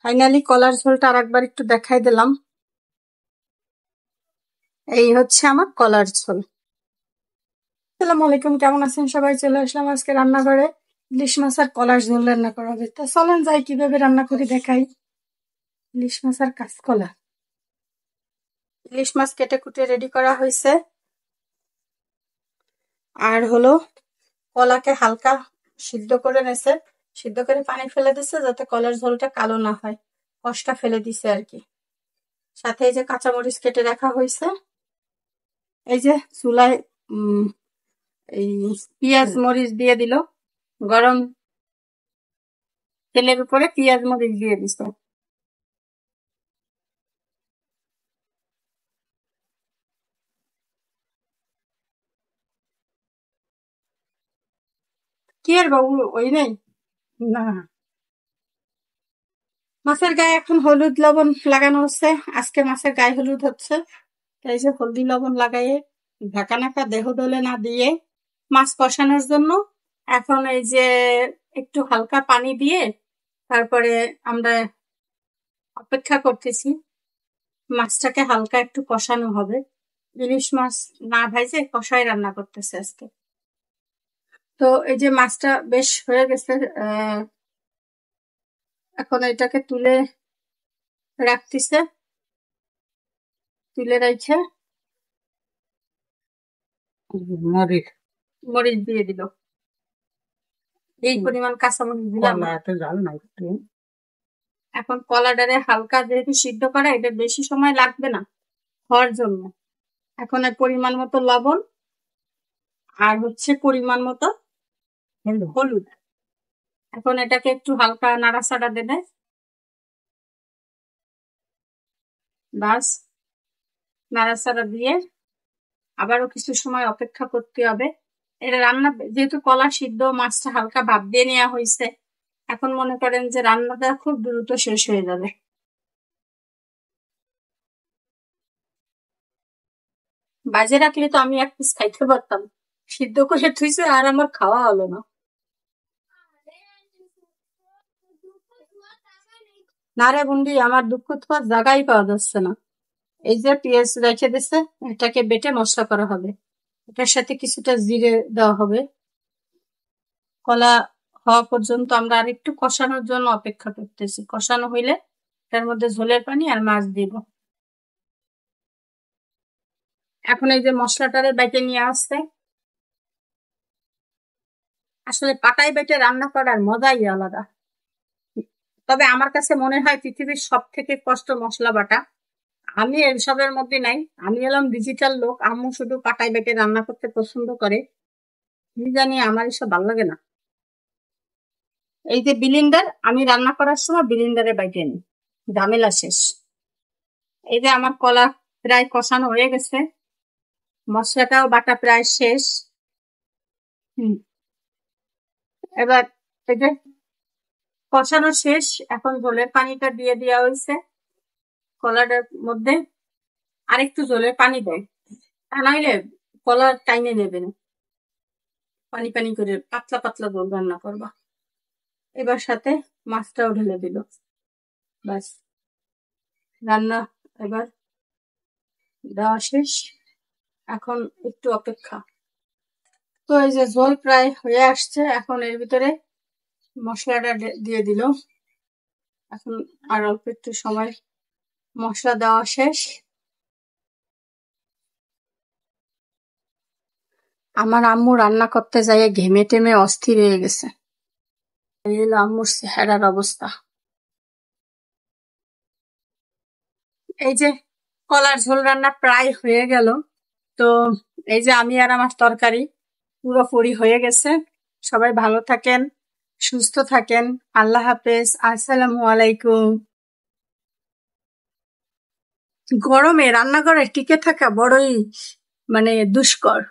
Finally কলার ঝোলটা আর একবার একটু দেখাই দিলাম। এই হচ্ছে আমার কলার ঝোল। আসসালামু আলাইকুম, কেমন আছেন সবাই? চলে আসলাম আজকে রান্নাঘরে। ইলিশ মাছ আর কলার ঝোল রান্না করা হবে। তা চলেন যাই কিভাবে রান্না করে দেখাই। ইলিশ মাছ আর কাঁচকলা। ইলিশ মাছ কেটে কুটে রেডি করা হয়েছে। আর হলো কলাকে হালকা সিদ্ধ করে নেছে, সিদ্ধ করে পানি ফেলে দিছে যাতে কলার ঝোলটা কালো না হয়, কষটা ফেলে দিছে আর কি। সাথে এই যে কাঁচামরিচ কেটে রাখা হয়েছে। এই যে চুলায় এই পেঁয়াজ মরিচ দিয়ে দিল, গরম তেলের উপরে পেঁয়াজ মরিচ দিয়ে দিছে। কি আর বাবু, ওই নেই না, মাছের গায়ে এখন হলুদ লবণ লাগানো হচ্ছে। আজকে মাছের গায়ে হলুদ হচ্ছে, এই যে হলদি লবণ লাগাইয়ে ঢাকা নাকা দেহ দলে না দিয়ে মাছ কষানোর জন্য এখন এই যে একটু হালকা পানি দিয়ে তারপরে আমরা অপেক্ষা করতেছি। মাছটাকে হালকা একটু কষানো হবে। ইলিশ মাছ না ভাইজে কষাই রান্না করতেছে আজকে। তো এই যে মাছটা বেশ হয়ে গেছে, এখন এটাকে তুলে রাখতেছে। তুলে রেখে মরিচ মরিচ দিয়ে দিল, এই পরিমাণ কাঁচামরিচ দিলাম। জাল না একটু। এখন কলাটারে হালকা যেহেতু সিদ্ধ করা, এটা বেশি সময় লাগবে না হওয়ার জন্য। এখন এর পরিমাণ মতো লবণ আর হচ্ছে পরিমাণ মতো হলুদ। এখন এটাকে একটু হালকা নাড়াচাড়া দেবে। বাস, নাড়াচাড়া দিয়ে আবারও কিছু সময় অপেক্ষা করতে হবে। এটা রান্না যেহেতু কলা সিদ্ধ, মাছটা হালকা ভাপ দিয়ে নেওয়া হয়েছে, এখন মনে করেন যে রান্নাটা খুব দ্রুত শেষ হয়ে যাবে। বাজে রাখলে তো আমি এক পিস খাইতে পারতাম, সিদ্ধ করে থুইছে আর আমার খাওয়া হলো না। না রে বন্ডি, আমার দুঃখ তোমার জায়গায় পাওয়া যাচ্ছে না। এই যে পেঁয়াজ রেখে দিছে, এটাকে বেটে মশলা করা হবে। এটার সাথে কিছুটা জিরে দেওয়া হবে। কলা হওয়া পর্যন্ত আমরা আর একটু কষানোর জন্য অপেক্ষা করতেছি। কষানো হইলে তার মধ্যে ঝোলের পানি আর মাছ দিব। এখন এই যে মশলাটারে বেটে নিয়ে আসছে। আসলে পাটায় বেটে রান্না করার মজাই আলাদা। তবে আমার কাছে মনে হয় পৃথিবীর সব থেকে কষ্ট মশলা বাটা। আমি এসবের মধ্যে নাই, আমি এলাম ডিজিটাল লোক। আম্মু শুধু পাটায় বেটে রান্না করতে পছন্দ করে, আমি জানি আমার এসব ভালো লাগে না। এই যে বিলিন্ডার, আমি রান্না করার সময় বিলিন্ডারে বাইটে নিই, ঝামেলা শেষ। এই যে আমার কলা প্রায় কষানো হয়ে গেছে, মশলাটাও বাটা প্রায় শেষ। এবার এই যে কষানো শেষ, এখন ঝোলের পানিটা দিয়ে দেওয়া হয়েছে। কলাটার মধ্যে আরেকটু ঝোলের পানি দেয়, তা নাহলে কলা টাইনে নেবে না। পানি পানি করে পাতলা পাতলা ঝোল রান্না করবা। এবার সাথে মাছটাও ঢেলে দিল, ব্যাস রান্না এবার দেওয়া শেষ। এখন একটু অপেক্ষা। তো এই যে ঝোল প্রায় হয়ে আসছে, এখন এর ভিতরে মশলাটা দিয়ে দিল। এখন আর অল্প একটু সময়, মশলা দেওয়া শেষ। আমার আম্মু রান্না করতে যাইয়ে ঘেমে টেমে অস্থির হয়ে গেছে। এই হলো আম্মুর চেহারার অবস্থা। এই যে কলার ঝোল রান্না প্রায় হয়ে গেল। তো এই যে আমি আর আমার তরকারি পুরোপুরি হয়ে গেছে। সবাই ভালো থাকেন, সুস্থ থাকেন। আল্লাহ হাফেজ, আসসালামু আলাইকুম। গরমে রান্নাঘরে টিকে থাকা বড়ই দুষ্কর।